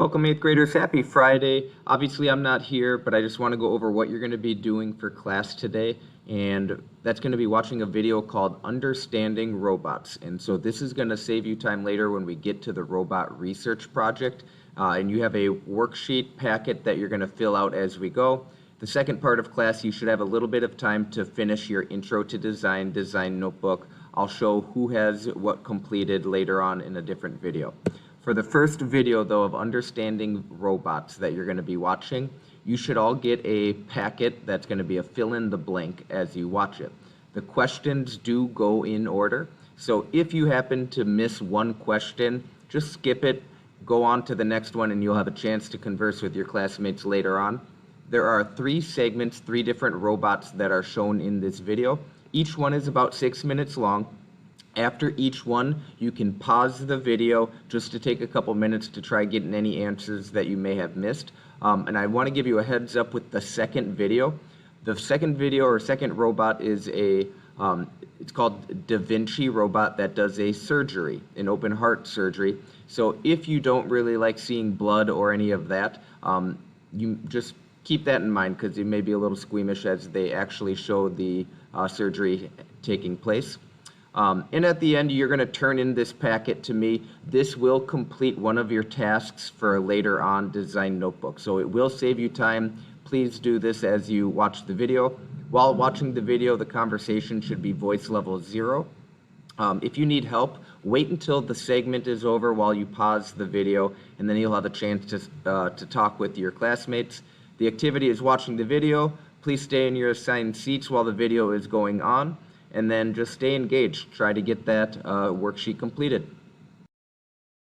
Welcome 8th graders, happy Friday. Obviously I'm not here, but I just want to go over what you're going to be doing for class today, and that's going to be watching a video called Understanding Robots. And so this is going to save you time later when we get to the robot research project, and you have a worksheet packet that you're going to fill out as we go. The second part of class, you should have a little bit of time to finish your Intro to Design notebook. I'll show who has what completed later on in a different video. For the first video, though, of Understanding Robots that you're going to be watching, you should all get a packet that's going to be a fill-in-the-blank as you watch it. The questions do go in order, so if you happen to miss one question, just skip it, go on to the next one, and you'll have a chance to converse with your classmates later on. There are 3 segments, 3 different robots that are shown in this video. Each one is about 6 minutes long. After each one, you can pause the video just to take a couple minutes to try getting any answers that you may have missed. And I want to give you a heads up with the second video. The second video or second robot is it's called Da Vinci robot that does a surgery, an open heart surgery. So if you don't really like seeing blood or any of that, you just keep that in mind because you may be a little squeamish as they actually show the surgery taking place. And at the end, you're going to turn in this packet to me. This will complete one of your tasks for a later on design notebook. So it will save you time. Please do this as you watch the video. While watching the video, the conversation should be voice level 0. If you need help, wait until the segment is over while you pause the video, and then you'll have a chance to talk with your classmates. The activity is watching the video. Please stay in your assigned seats while the video is going on. And then just stay engaged. Try to get that worksheet completed.